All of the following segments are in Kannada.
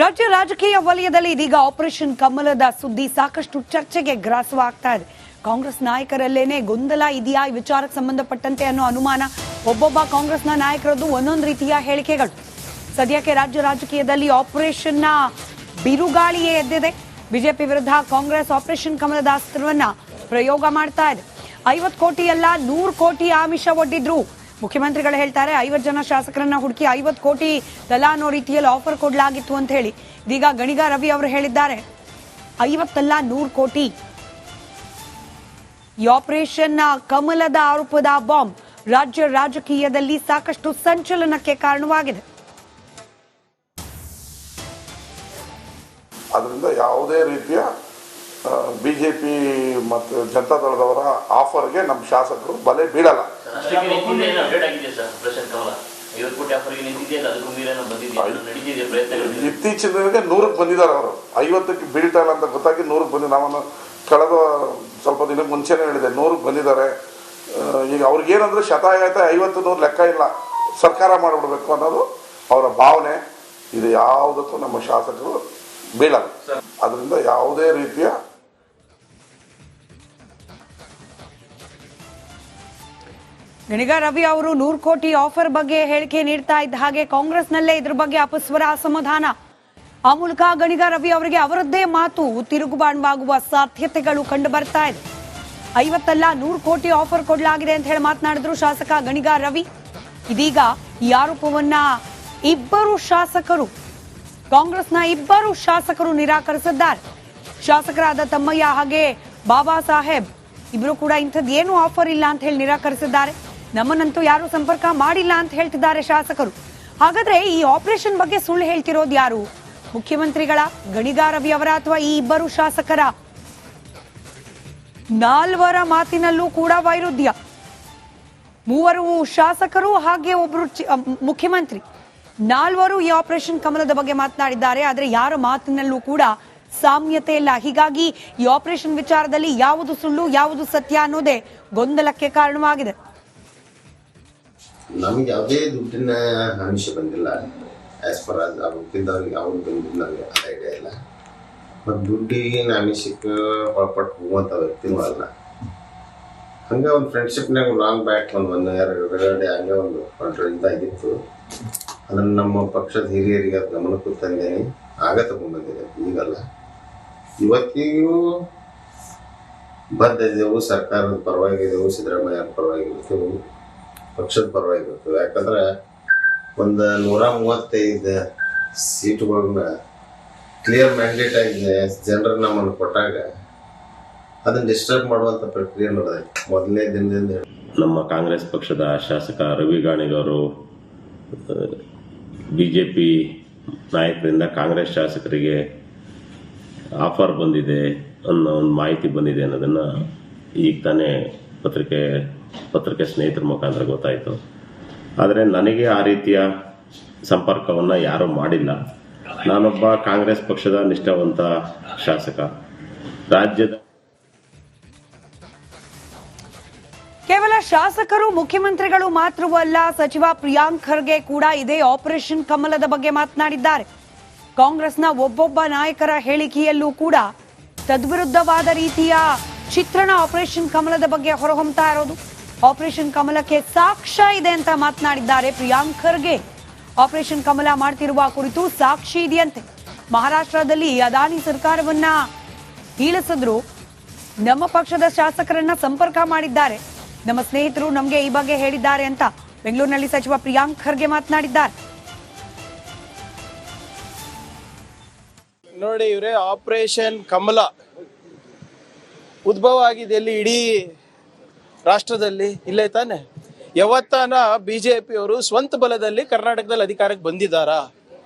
ರಾಜ್ಯ ರಾಜಕೀಯ ವಲಯದಲ್ಲಿ ಇದೀಗ ಆಪರೇಷನ್ ಕಮಲದ ಸುದ್ದಿ ಸಾಕಷ್ಟು ಚರ್ಚೆಗೆ ಗ್ರಾಸವಾಗ್ತಾ ಇದೆ. ಕಾಂಗ್ರೆಸ್ ನಾಯಕರಲ್ಲೇನೆ ಗೊಂದಲ ಇದೆಯಾ ಈ ವಿಚಾರಕ್ಕೆ ಸಂಬಂಧಪಟ್ಟಂತೆ ಅನ್ನೋ ಅನುಮಾನ. ಒಬ್ಬೊಬ್ಬ ಕಾಂಗ್ರೆಸ್ನ ನಾಯಕರದ್ದು ಒಂದೊಂದು ರೀತಿಯ ಹೇಳಿಕೆಗಳು. ಸದ್ಯಕ್ಕೆ ರಾಜ್ಯ ರಾಜಕೀಯದಲ್ಲಿ ಆಪರೇಷನ್ನ ಬಿರುಗಾಳಿಯೇ ಎದ್ದಿದೆ. ಬಿಜೆಪಿ ವಿರುದ್ಧ ಕಾಂಗ್ರೆಸ್ ಆಪರೇಷನ್ ಕಮಲದ ಅಸ್ತ್ರವನ್ನ ಪ್ರಯೋಗ ಮಾಡ್ತಾ ಇದೆ. 50 ಕೋಟಿ ಅಲ್ಲ 100 ಕೋಟಿ ಆಮಿಷ ಒಡ್ಡಿದ್ರು. ಮುಖ್ಯಮಂತ್ರಿಗಳು ಹೇಳ್ತಾರೆ 50 ಜನ ಶಾಸಕರನ್ನ ಹುಡುಕಿ 50 ಕೋಟಿ ತಲಾ ಅನ್ನೋ ರೀತಿಯಲ್ಲಿ ಆಫರ್ ಕೊಡಲಾಗಿತ್ತು ಅಂತ ಹೇಳಿ. ಇದೀಗ ಗಣಿಗ ರವಿ ಅವರು ಹೇಳಿದ್ದಾರೆ 50 ಅಲ್ಲ 100 ಕೋಟಿ. ಈ ಆಪರೇಷನ್ ಕಮಲದ ಆರೋಪದ ಬಾಂಬ್ ರಾಜ್ಯ ರಾಜಕೀಯದಲ್ಲಿ ಸಾಕಷ್ಟು ಸಂಚಲನಕ್ಕೆ ಕಾರಣವಾಗಿದೆ. ಅದರಿಂದ ಯಾವುದೇ ರೀತಿಯ ಬಿಜೆಪಿ ಮತ್ತು ಜನತಾದಳದವರ ಆಫರ್ಗೆ ನಮ್ಮ ಶಾಸಕರು ಬಲೆ ಬೀಳಲ್ಲ. ಇತ್ತೀಚಿನ 100ಕ್ಕೆ ಬಂದಿದ್ದಾರೆ. ಅವರು 50ಕ್ಕೆ ಬೀಳ್ತಾ ಇಲ್ಲ ಅಂತ ಗೊತ್ತಾಗಿ 100ಕ್ಕೆ ಬಂದಿದ್ದಾರೆ. ನಾವನ್ನು ಕಳೆದ ಸ್ವಲ್ಪ ದಿನಕ್ಕೆ ಮುಂಚೆನೇ ಹೇಳಿದೆ 100ಕ್ಕೆ ಬಂದಿದ್ದಾರೆ. ಈಗ ಅವ್ರಿಗೇನಂದ್ರೆ ಶತಾಯತ 50-100 ಲೆಕ್ಕ ಇಲ್ಲ, ಸರ್ಕಾರ ಮಾಡಿಬಿಡ್ಬೇಕು ಅನ್ನೋದು ಅವರ ಭಾವನೆ. ಇದು ಯಾವುದಕ್ಕೂ ನಮ್ಮ ಶಾಸಕರು ಬೀಳಲ್ಲ. ಅದರಿಂದ ಯಾವುದೇ ರೀತಿಯ ಗಣಿಗ ರವಿ ಅವರು 100 ಕೋಟಿ ಆಫರ್ ಬಗ್ಗೆ ಹೇಳಿಕೆ ನೀಡ್ತಾ ಇದ್ದ ಹಾಗೆ ಕಾಂಗ್ರೆಸ್ನಲ್ಲೇ ಇದ್ರ ಬಗ್ಗೆ ಅಪಸ್ವರ, ಅಸಮಾಧಾನ. ಆ ಮೂಲಕ ಗಣಿಗ ರವಿ ಅವರಿಗೆ ಅವರದ್ದೇ ಮಾತು ತಿರುಗುಬಾಣವಾಗುವ ಸಾಧ್ಯತೆಗಳು ಕಂಡು ಬರ್ತಾ ಇದೆ. 50 ಅಲ್ಲ 100 ಕೋಟಿ ಆಫರ್ ಕೊಡಲಾಗಿದೆ ಅಂತ ಹೇಳಿ ಮಾತನಾಡಿದ್ರು ಶಾಸಕ ಗಣಿಗ ರವಿ. ಇದೀಗ ಈ ಆರೋಪವನ್ನ ಕಾಂಗ್ರೆಸ್ನ ಇಬ್ಬರು ಶಾಸಕರು ನಿರಾಕರಿಸಿದ್ದಾರೆ. ಶಾಸಕರಾದ ತಮ್ಮಯ್ಯ ಹಾಗೆ ಬಾಬಾ ಸಾಹೇಬ್ ಇಬ್ರು ಕೂಡ ಇಂಥದ್ದೇನು ಆಫರ್ ಇಲ್ಲ ಅಂತ ಹೇಳಿ ನಿರಾಕರಿಸಿದ್ದಾರೆ. ನಮ್ಮನ್ನಂತೂ ಯಾರು ಸಂಪರ್ಕ ಮಾಡಿಲ್ಲ ಅಂತ ಹೇಳ್ತಿದ್ದಾರೆ ಶಾಸಕರು. ಹಾಗಾದ್ರೆ ಈ ಆಪರೇಷನ್ ಬಗ್ಗೆ ಸುಳ್ಳು ಹೇಳ್ತಿರೋದು ಯಾರು? ಮುಖ್ಯಮಂತ್ರಿಗಳ, ಗಣಿಗ ರವಿ ಅವರ, ಅಥವಾ ಈ ಇಬ್ಬರು ಶಾಸಕರ? ನಾಲ್ವರ ಮಾತಿನಲ್ಲೂ ಕೂಡ ವೈರುಧ್ಯ. ಮೂವರು ಶಾಸಕರು ಹಾಗೆ ಒಬ್ರು ಮುಖ್ಯಮಂತ್ರಿ, ನಾಲ್ವರು ಈ ಆಪರೇಷನ್ ಕಮಲದ ಬಗ್ಗೆ ಮಾತನಾಡಿದ್ದಾರೆ. ಆದ್ರೆ ಯಾರ ಮಾತಿನಲ್ಲೂ ಕೂಡ ಸಾಮ್ಯತೆ ಇಲ್ಲ. ಹೀಗಾಗಿ ಈ ಆಪರೇಷನ್ ವಿಚಾರದಲ್ಲಿ ಯಾವುದು ಸುಳ್ಳು ಯಾವುದು ಸತ್ಯ ಅನ್ನೋದೇ ಗೊಂದಲಕ್ಕೆ ಕಾರಣವಾಗಿದೆ. ನಮ್ಗೆ ಯಾವುದೇ ದುಡ್ಡಿನ ಆಮಿಷ ಬಂದಿಲ್ಲ. ಆಸ್ ಪರ್ ಅವ್ರಿಗೆ ಅವ್ರು ಬಂದಿದ್ದು ನಮಗೆ ಐಡಿಯಾ ಇಲ್ಲ. ಮತ್ತು ದುಡ್ಡಿನ ಆಮಿಷಕ್ಕೆ ಒಳಪಟ್ಟು ಹೋಗುವಂಥ ವ್ಯಕ್ತಿನೂ ಅಲ್ಲ. ಹಂಗೆ ಒಂದು ಫ್ರೆಂಡ್ಶಿಪ್ನಾಗ ಲಾಂಗ್ ಬ್ಯಾಕ್ ಒಂದು 1-2 ಹಂಗೆ ಒಂದು ಇದಾಗಿತ್ತು. ಅದನ್ನು ನಮ್ಮ ಪಕ್ಷದ ಹಿರಿಯರಿಗೆ ಅದು ಗಮನಕ್ಕೂ ತಂದೇನೆ, ಆಗ ತಗೊಂಡ್ಬಂದಿದೆ, ಈಗಲ್ಲ. ಇವತ್ತಿಗೂ ಬದ್ಧತೆವು ಸರ್ಕಾರದ ಪರವಾಗಿದ್ದೆವು, ಸಿದ್ದರಾಮಯ್ಯ ಪರವಾಗಿರ್ತೇವೆ, ಪಕ್ಷದ ಪರವಾಗಿರ್ತೇವೆ. ಯಾಕಂದ್ರೆ ಒಂದು 135 ಸೀಟುಗಳನ್ನ ಕ್ಲಿಯರ್ ಮ್ಯಾಂಡೇಟ್ ಆಗಿದೆ ಜನರು ನಮ್ಮನ್ನು ಕೊಟ್ಟಾಗ ಅದನ್ನು ಡಿಸ್ಟರ್ಬ್ ಮಾಡುವಂಥ ಪ್ರಕ್ರಿಯೆ ನಡೆದಿದೆ ಮೊದಲನೇ ದಿನದಿಂದ. ನಮ್ಮ ಕಾಂಗ್ರೆಸ್ ಪಕ್ಷದ ಶಾಸಕ ರವಿ ಗಾಣಿಗವರು ಬಿಜೆಪಿ ನಾಯಕರಿಂದ ಕಾಂಗ್ರೆಸ್ ಶಾಸಕರಿಗೆ ಆಫರ್ ಬಂದಿದೆ ಅನ್ನೋ ಒಂದು ಮಾಹಿತಿ ಬಂದಿದೆ ಅನ್ನೋದನ್ನು ಈಗ ತಾನೇ ಪತ್ರಿಕೆ ಸ್ನೇಹಿತರ ಮುಖಾಂತರ ಗೊತ್ತಾಯಿತು. ಆದರೆ ನನಗೆ ಆ ರೀತಿಯ ಸಂಪರ್ಕವನ್ನು ಯಾರೂ ಮಾಡಿಲ್ಲ. ನಾನೊಬ್ಬ ಕಾಂಗ್ರೆಸ್ ಪಕ್ಷದ ನಿಷ್ಠಾವಂತ ಶಾಸಕ. ರಾಜ್ಯದ ಕೇವಲ ಶಾಸಕರು, ಮುಖ್ಯಮಂತ್ರಿಗಳು ಮಾತ್ರವಲ್ಲ, ಸಚಿವ ಪ್ರಿಯಾಂಕ್ ಖರ್ಗೆ ಕೂಡ ಇದೇ ಆಪರೇಷನ್ ಕಮಲದ ಬಗ್ಗೆ ಮಾತನಾಡಿದ್ದಾರೆ. ಕಾಂಗ್ರೆಸ್ನ ಒಬ್ಬೊಬ್ಬ ನಾಯಕರ ಹೇಳಿಕೆಯಲ್ಲೂ ಕೂಡ ತದ್ವಿರುದ್ಧವಾದ ರೀತಿಯ ಚಿತ್ರಣ ಆಪರೇಷನ್ ಕಮಲದ ಬಗ್ಗೆ ಹೊರಹೊಮ್ತಾ ಇರೋದು. ಆಪರೇಷನ್ ಕಮಲಕ್ಕೆ ಸಾಕ್ಷ್ಯ ಇದೆ ಅಂತ ಮಾತನಾಡಿದ್ದಾರೆ ಪ್ರಿಯಾಂಕ್ ಖರ್ಗೆ. ಆಪರೇಷನ್ ಕಮಲ ಮಾಡ್ತಿರುವ ಕುರಿತು ಸಾಕ್ಷಿ ಇದೆಯಂತೆ. ಮಹಾರಾಷ್ಟ್ರದಲ್ಲಿ ಅದಾನಿ ಸರ್ಕಾರವನ್ನ ಇಳಿಸಿದ್ರು. ನಮ್ಮ ಪಕ್ಷದ ಶಾಸಕರನ್ನ ಸಂಪರ್ಕ ಮಾಡಿದ್ದಾರೆ, ನಮ್ಮ ಸ್ನೇಹಿತರು ನಮಗೆ ಈ ಬಗ್ಗೆ ಹೇಳಿದ್ದಾರೆ ಅಂತ ಬೆಂಗಳೂರಿನಲ್ಲಿ ಸಚಿವ ಪ್ರಿಯಾಂಕ್ ಖರ್ಗೆ ಮಾತನಾಡಿದ್ದಾರೆ. ನೋಡಿ, ಇವರೇ ಆಪರೇಷನ್ ಕಮಲ ಉದ್ಭವ ಆಗಿದೆ ಎಲ್ಲಿ? ಇಡೀ ರಾಷ್ಟ್ರದಲ್ಲಿ ಇಲ್ಲೇ ತಾನೆ. ಯಾವತ್ತಾನ ಬಿಜೆಪಿಯವರು ಸ್ವಂತ ಬಲದಲ್ಲಿ ಕರ್ನಾಟಕದಲ್ಲಿ ಅಧಿಕಾರಕ್ಕೆ ಬಂದಿದ್ದಾರಾ?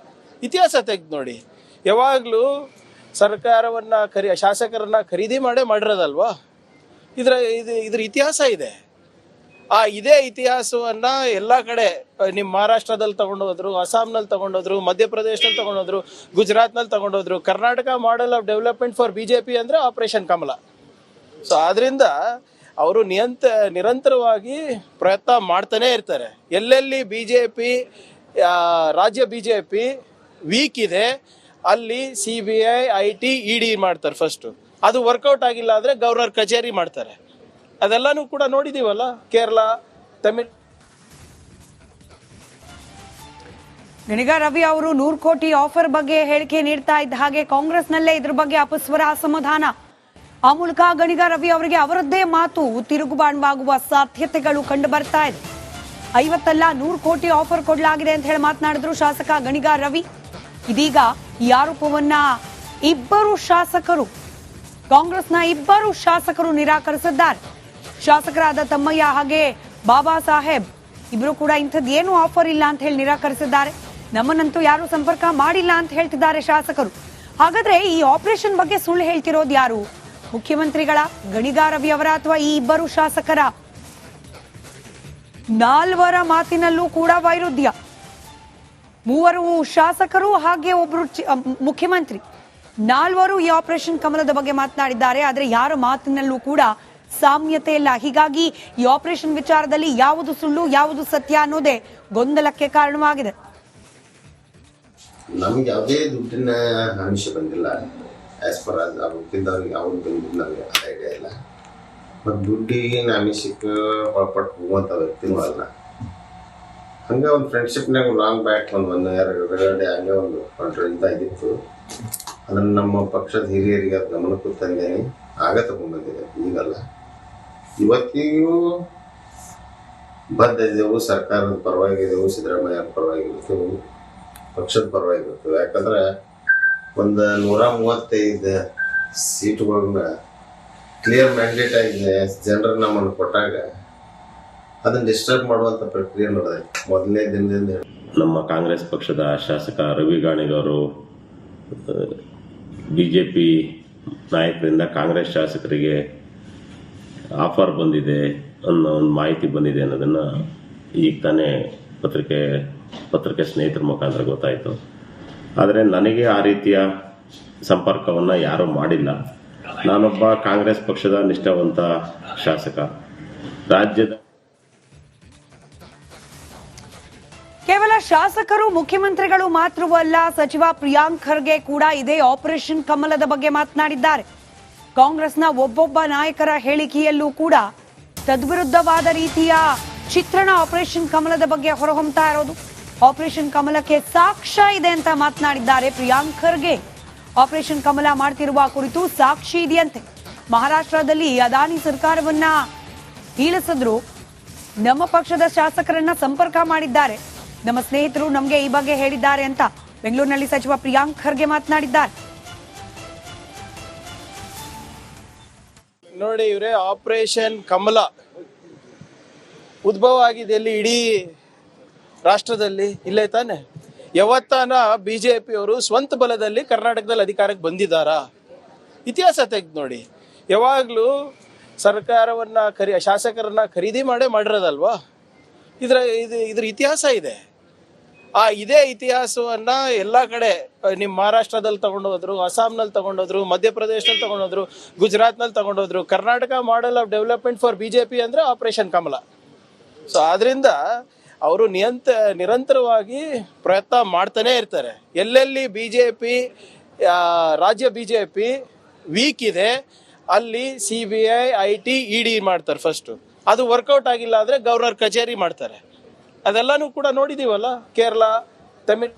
ಇತಿಹಾಸ ತೆಗೆದು ನೋಡಿ. ಯಾವಾಗಲೂ ಸರ್ಕಾರವನ್ನ ಶಾಸಕರನ್ನ ಖರೀದಿ ಮಾಡಿರೋದಲ್ವಾ? ಇದ್ರ ಇತಿಹಾಸ ಇದೆ. ಇದೇ ಇತಿಹಾಸವನ್ನ ಎಲ್ಲ ಕಡೆ ನಿಮ್ಮ ಮಹಾರಾಷ್ಟ್ರದಲ್ಲಿ ತಗೊಂಡೋದ್ರು, ಅಸ್ಸಾಂನಲ್ಲಿ ತಗೊಂಡೋದ್ರು, ಮಧ್ಯಪ್ರದೇಶದಲ್ಲಿ ತಗೊಂಡೋದ್ರು, ಗುಜರಾತ್ನಲ್ಲಿ ತಗೊಂಡೋದ್ರು. Karnataka model of development for BJP ಅಂದ್ರೆ ಆಪರೇಷನ್ ಕಮಲ. ಸೊ ಆದ್ರಿಂದ ಅವರು ನಿರಂತರವಾಗಿ ಪ್ರಯತ್ನ ಮಾಡ್ತಾನೆ ಇರ್ತಾರೆ. ಎಲ್ಲೆಲ್ಲಿ ಬಿಜೆಪಿ ರಾಜ್ಯ ಬಿಜೆಪಿ ವೀಕ್ ಇದೆ ಅಲ್ಲಿ CBI IT ED ಮಾಡ್ತಾರೆ ಫಸ್ಟು. ಅದು ವರ್ಕೌಟ್ ಆಗಿಲ್ಲ ಅಂದರೆ ಗವರ್ನರ್ ಕಚೇರಿ ಮಾಡ್ತಾರೆ. ಅದೆಲ್ಲನೂ ಕೂಡ ನೋಡಿದ್ದೀವಲ್ಲ, ಕೇರಳ, ತಮಿಳ್. ಗಣಿಗ ರವಿ ಅವರು 100 ಕೋಟಿ ಆಫರ್ ಬಗ್ಗೆ ಹೇಳಿಕೆ ನೀಡ್ತಾ ಇದ್ದ ಹಾಗೆ ಕಾಂಗ್ರೆಸ್ನಲ್ಲೇ ಇದ್ರ ಬಗ್ಗೆ ಅಪಸ್ವರ, ಅಸಮಾಧಾನ. ಆ ಮೂಲಕ ಗಣಿಗ ರವಿ ಅವರಿಗೆ ಅವರದ್ದೇ ಮಾತು ತಿರುಗುಬಾಣವಾಗುವ ಸಾಧ್ಯತೆಗಳು ಕಂಡು ಬರ್ತಾ ಇದೆ. 50 ಅಲ್ಲ 100 ಕೋಟಿ ಆಫರ್ ಕೊಡಲಾಗಿದೆ ಅಂತ ಹೇಳಿ ಮಾತನಾಡಿದ್ರು ಶಾಸಕ ಗಣಿಗ ರವಿ. ಇದೀಗ ಈ ಆರೋಪವನ್ನ ಇಬ್ಬರು ಶಾಸಕರು, ಕಾಂಗ್ರೆಸ್ನ ಇಬ್ಬರು ಶಾಸಕರು ನಿರಾಕರಿಸಿದ್ದಾರೆ. ಶಾಸಕರಾದ ತಮ್ಮಯ್ಯ ಹಾಗೆ ಬಾಬಾ ಸಾಹೇಬ್ ಇಬ್ರು ಕೂಡ ಇಂಥದ್ದು ಏನು ಆಫರ್ ಇಲ್ಲ ಅಂತ ಹೇಳಿ ನಿರಾಕರಿಸಿದ್ದಾರೆ. ನಮ್ಮನ್ನಂತೂ ಯಾರು ಸಂಪರ್ಕ ಮಾಡಿಲ್ಲ ಅಂತ ಹೇಳ್ತಿದ್ದಾರೆ ಶಾಸಕರು. ಹಾಗಾದ್ರೆ ಈ ಆಪರೇಷನ್ ಬಗ್ಗೆ ಸುಳ್ಳು ಹೇಳ್ತಿರೋದು ಯಾರು? ಮುಖ್ಯಮಂತ್ರಿಗಳ, ಗಣಿಗ ರವಿ ಅವರ, ಅಥವಾ ಈ ಇಬ್ಬರು ಶಾಸಕರ? ನಾಲ್ವರ ಮಾತಿನಲ್ಲೂ ಕೂಡ ವೈರುಧ್ಯ. ಮೂವರು ಶಾಸಕರು ಹಾಗೆ ಒಬ್ರು ಮುಖ್ಯಮಂತ್ರಿ, ನಾಲ್ವರು ಈ ಆಪರೇಷನ್ ಕಮಲದ ಬಗ್ಗೆ ಮಾತನಾಡಿದ್ದಾರೆ. ಆದ್ರೆ ಯಾರ ಮಾತಿನಲ್ಲೂ ಕೂಡ ಸಾಮ್ಯತೆ ಇಲ್ಲ. ಹೀಗಾಗಿ ಈ ಆಪರೇಷನ್ ವಿಚಾರದಲ್ಲಿ ಯಾವುದು ಸುಳ್ಳು, ಯಾವುದು ಸತ್ಯ ಅನ್ನೋದೇ ಗೊಂದಲಕ್ಕೆ ಕಾರಣವಾಗಿದೆ. ನಮ್ಗೆ ಯಾವುದೇ ದುಡ್ಡಿನ ಆಮಿಷ ಬಂದಿಲ್ಲ. ಆಸ್ ಪರ್ ಅವ್ರಿಗೆ ಅವ್ರು ಬಂದಿದ್ದು ನಮಗೆ ಐಡಿಯಾ ಇಲ್ಲ. ಮತ್ತು ದುಡ್ಡಿನ ಆಮಿಷಕ್ಕೆ ಒಳಪಟ್ಟು ಹೋಗುವಂಥ ವ್ಯಕ್ತಿನೂ ಅಲ್ಲ. ಹಂಗೆ ಒಂದು ಫ್ರೆಂಡ್ಶಿಪ್ನಾಗ ಲಾಂಗ್ ಬ್ಯಾಕ್ ಒಂದು 1 year 2 ಡೇ ಹಂಗೆ ಒಂದು ಇದಾಗಿತ್ತು. ಅದನ್ನು ನಮ್ಮ ಪಕ್ಷದ ಹಿರಿಯರಿಗೆ ಅದು ಗಮನಕ್ಕೂ ತಂದೇನೆ, ಆಗ ತಗೊಂಡ್ಬಂದಿದೆ, ಈಗಲ್ಲ. ಇವತ್ತಿಗೂ ಬದ್ಧ ಇದ್ದೆವು, ಸರ್ಕಾರದ ಪರವಾಗಿದ್ದೆವು, ಸಿದ್ದರಾಮಯ್ಯ ಪರವಾಗಿರ್ತೇವೆ, ಪಕ್ಷದ ಪರವಾಗಿರ್ತೇವೆ. ಯಾಕಂದ್ರೆ ಒಂದು 135 ಸೀಟುಗಳನ್ನ ಕ್ಲಿಯರ್ ಮ್ಯಾಂಡೇಟ್ ಆಗಿದೆ ಜನರು ನಮ್ಮನ್ನು ಕೊಟ್ಟಾಗ ಅದನ್ನು ಡಿಸ್ಟರ್ಬ್ ಮಾಡುವಂಥ ಪ್ರಕ್ರಿಯೆ ನಡೆದೈತೆ ಮೊದಲನೇ ದಿನದಿಂದ. ನಮ್ಮ ಕಾಂಗ್ರೆಸ್ ಪಕ್ಷದ ಶಾಸಕ ರವಿ ಗಾಣಿಗವರು ಬಿಜೆಪಿ ನಾಯಕರಿಂದ ಕಾಂಗ್ರೆಸ್ ಶಾಸಕರಿಗೆ ಆಫರ್ ಬಂದಿದೆ ಅನ್ನೋ ಒಂದು ಮಾಹಿತಿ ಬಂದಿದೆ ಅನ್ನೋದನ್ನು ಈಗ ತಾನೇ ಪತ್ರಿಕೆ ಸ್ನೇಹಿತರ ಮುಖಾಂತರ ಗೊತ್ತಾಯಿತು. ಆದರೆ ನನಗೆ ಆ ರೀತಿಯ ಸಂಪರ್ಕವನ್ನು ಯಾರೂ ಮಾಡಿಲ್ಲ. ನಾನೊಬ್ಬ ಕಾಂಗ್ರೆಸ್ ಪಕ್ಷದ ನಿಷ್ಠಾವಂತ ಶಾಸಕ. ರಾಜ್ಯದ ಕೇವಲ ಶಾಸಕರು, ಮುಖ್ಯಮಂತ್ರಿಗಳು ಮಾತ್ರವಲ್ಲ, ಸಚಿವ ಪ್ರಿಯಾಂಕ್ ಖರ್ಗೆ ಕೂಡ ಇದೇ ಆಪರೇಷನ್ ಕಮಲದ ಬಗ್ಗೆ ಮಾತನಾಡಿದ್ದಾರೆ. ಕಾಂಗ್ರೆಸ್ನ ಒಬ್ಬೊಬ್ಬ ನಾಯಕರ ಹೇಳಿಕೆಯಲ್ಲೂ ಕೂಡ ತದ್ವಿರುದ್ಧವಾದ ರೀತಿಯ ಚಿತ್ರಣ ಆಪರೇಷನ್ ಕಮಲದ ಬಗ್ಗೆ ಹೊರಹೊಮ್ತಾ ಇರೋದು. ಆಪರೇಷನ್ ಕಮಲಕ್ಕೆ ಸಾಕ್ಷ್ಯ ಇದೆ ಅಂತ ಮಾತನಾಡಿದ್ದಾರೆ ಪ್ರಿಯಾಂಕ್ ಖರ್ಗೆ. ಆಪರೇಷನ್ ಕಮಲ ಮಾಡ್ತಿರುವ ಕುರಿತು ಸಾಕ್ಷಿ ಇದೆಯಂತೆ. ಮಹಾರಾಷ್ಟ್ರದಲ್ಲಿ ಅದಾನಿ ಸರ್ಕಾರವನ್ನ ಇಳಿಸಿದ್ರು, ನಮ್ಮ ಪಕ್ಷದ ಶಾಸಕರನ್ನ ಸಂಪರ್ಕ ಮಾಡಿದ್ದಾರೆ, ನಮ್ಮ ಸ್ನೇಹಿತರು ನಮಗೆ ಈ ಬಗ್ಗೆ ಹೇಳಿದ್ದಾರೆ ಅಂತ ಬೆಂಗಳೂರಿನಲ್ಲಿ ಸಚಿವ ಪ್ರಿಯಾಂಕ್ ಖರ್ಗೆ ಮಾತನಾಡಿದ್ದಾರೆ. ನೋಡಿ, ಇವರೇ ಆಪರೇಷನ್ ಕಮಲ ಉದ್ಭವ ಆಗಿದೆ ಎಲ್ಲಿ? ಇಡೀ ರಾಷ್ಟ್ರದಲ್ಲಿ ಇಲ್ಲೇ ತಾನೆ. ಯಾವತ್ತಾನ BJPಯವರು ಸ್ವಂತ ಬಲದಲ್ಲಿ ಕರ್ನಾಟಕದಲ್ಲಿ ಅಧಿಕಾರಕ್ಕೆ ಬಂದಿದ್ದಾರಾ? ಇತಿಹಾಸ ತೆಗೆದು ನೋಡಿ. ಯಾವಾಗಲೂ ಸರ್ಕಾರವನ್ನ ಶಾಸಕರನ್ನ ಖರೀದಿ ಮಾಡಿರೋದಲ್ವಾ? ಇದ್ರ ಇತಿಹಾಸ ಇದೆ. ಇದೇ ಇತಿಹಾಸವನ್ನ ಎಲ್ಲ ಕಡೆ ನಿಮ್ಮ ಮಹಾರಾಷ್ಟ್ರದಲ್ಲಿ ತಗೊಂಡೋದ್ರು, ಅಸ್ಸಾಂನಲ್ಲಿ ತಗೊಂಡೋದ್ರು, ಮಧ್ಯಪ್ರದೇಶದಲ್ಲಿ ತಗೊಂಡೋದ್ರು, ಗುಜರಾತ್ನಲ್ಲಿ ತಗೊಂಡೋದ್ರು. Karnataka model of development for BJP ಅಂದರೆ ಆಪರೇಷನ್ ಕಮಲ. ಸೊ ಆದ್ರಿಂದ ಅವರು ನಿರಂತರವಾಗಿ ಪ್ರಯತ್ನ ಮಾಡ್ತಾನೆ ಇರ್ತಾರೆ. ಎಲ್ಲೆಲ್ಲಿ BJP ರಾಜ್ಯ BJP ವೀಕ್ ಇದೆ ಅಲ್ಲಿ CBI IT ED ಮಾಡ್ತಾರೆ ಫಸ್ಟು. ಅದು ವರ್ಕೌಟ್ ಆಗಿಲ್ಲ ಅಂದರೆ ಗವರ್ನರ್ ಕಚೇರಿ ಮಾಡ್ತಾರೆ. ಅದೆಲ್ಲನೂ ಕೂಡ ನೋಡಿದ್ದೀವಲ್ಲ, ಕೇರಳ, ತಮಿಳ್